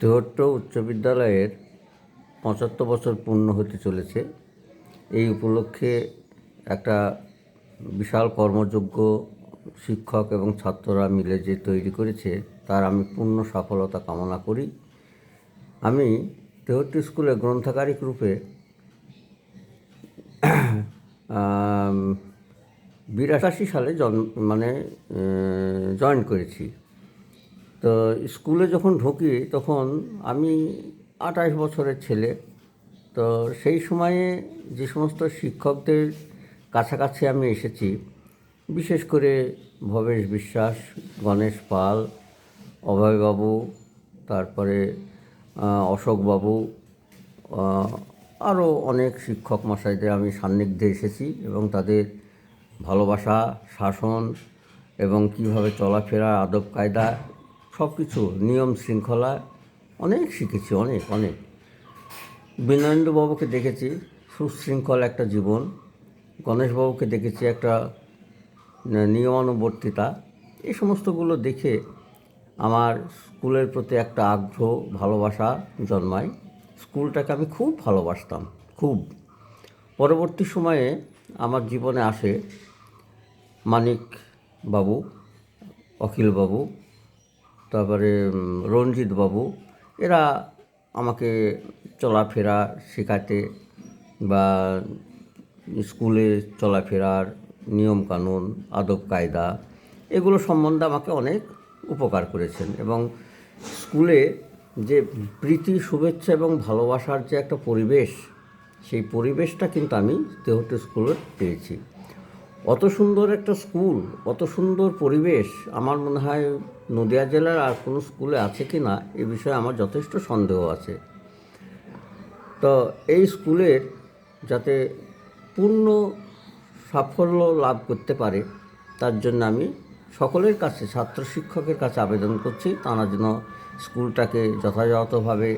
তেহট্ট উচ্চ বিদ্যালয়ের ৭৫ বছর পূর্ণ হতে চলেছে। এই উপলক্ষে একটা বিশাল কর্মযোগ্য শিক্ষক এবং ছাত্ররা মিলে যে তৈরি করেছে, তার আমি পূর্ণ সফলতা কামনা করি। আমি তেহট্ট স্কুলে গ্রন্থাগারিক রূপে ৮২ সালে জয়েন করেছি। তো স্কুলে যখন ঢুকি তখন আমি ২৮ বছরের ছেলে। তো সেই সময়ে যে সমস্ত শিক্ষকদের কাছাকাছি আমি এসেছি, বিশেষ করে ভবেশ বিশ্বাস, গণেশ পাল, অভয়বাবু, তারপরে অশোকবাবু, আরও অনেক শিক্ষক মশাইদের আমি সান্নিধ্যে এসেছি এবং তাদের ভালোবাসা, শাসন এবং কীভাবে চলাফেরা, আদব কায়দা, সব কিছু নিয়ম শৃঙ্খলা অনেক শিখেছি। অনেক বিনয়েন্দুবাবুকে দেখেছি সুশৃঙ্খল একটা জীবন, গণেশবাবুকে দেখেছি একটা নিয়মানুবর্তিতা। এই সমস্তগুলো দেখে আমার স্কুলের প্রতি একটা আগ্রহ, ভালোবাসা জন্মায়। স্কুলটাকে আমি খুব ভালোবাসতাম, খুব। পরবর্তী সময়ে আমার জীবনে আসে মানিক বাবু, অখিলবাবু, তারপরে রঞ্জিত বাবু। এরা আমাকে চলাফেরা শেখাতে বা স্কুলে চলাফেরার নিয়মকানুন, আদব কায়দা, এগুলো সম্বন্ধে আমাকে অনেক উপকার করেছেন। এবং স্কুলে যে প্রীতি, শুভেচ্ছা এবং ভালোবাসার যে একটা পরিবেশ, সেই পরিবেশটা কিন্তু আমি তেহট্ট স্কুলে পেয়েছি। অত সুন্দর একটা স্কুল, অত সুন্দর পরিবেশ আমার মনে হয় নদিয়া জেলার আর কোনো স্কুলে আছে কি না এ বিষয়ে আমার যথেষ্ট সন্দেহ আছে। তো এই স্কুলের যাতে পূর্ণ সাফল্য লাভ করতে পারে, তার জন্য আমি সকলের কাছে, ছাত্র শিক্ষকের কাছে আবেদন করছি, তারা যেন স্কুলটাকে যথাযথভাবে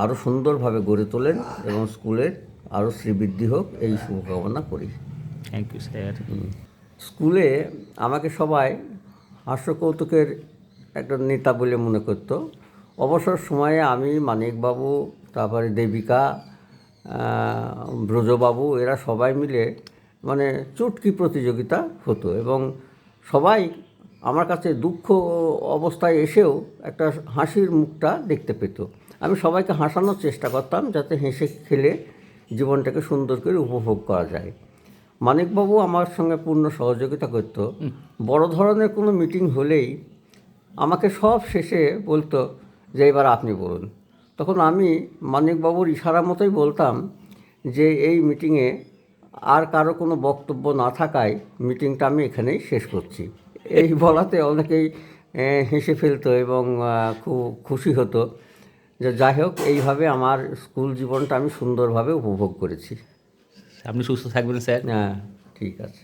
আরও সুন্দরভাবে গড়ে তোলেন এবং স্কুলের আরও শ্রীবৃদ্ধি হোক, এই শুভকামনা করি। Thank you sir. স্কুলে আমাকে সবাই হাস্যকৌতুকের একটা নেতা বলে মনে করত। অবসর সময়ে আমি, মানিকবাবু, তারপরে দেবিকা, ব্রজবাবু, এরা সবাই মিলে চুটকি প্রতিযোগিতা হতো এবং সবাই আমার কাছে দুঃখ অবস্থায় এসেও একটা হাসির মুখটা দেখতে পেত। আমি সবাইকে হাসানোর চেষ্টা করতাম যাতে হেসে খেলে জীবনটাকে সুন্দর করে উপভোগ করা যায়। মানিকবাবু আমার সঙ্গে পূর্ণ সহযোগিতা করত। বড় ধরনের কোনো মিটিং হলেই আমাকে সব শেষে বলতো যে এবার আপনি বলুন। তখন আমি মানিকবাবুর ইশারা মতোই বলতাম যে এই মিটিংয়ে আর কারো কোনো বক্তব্য না থাকায় মিটিংটা আমি এখানেই শেষ করছি। এই বলাতে অনেকেই হেসে ফেলতো এবং খুব খুশি হতো। যে যাই হোক, এইভাবে আমার স্কুল জীবনটা আমি সুন্দরভাবে উপভোগ করেছি। আপনি সুস্থ থাকবেন স্যার। হ্যাঁ, ঠিক আছে।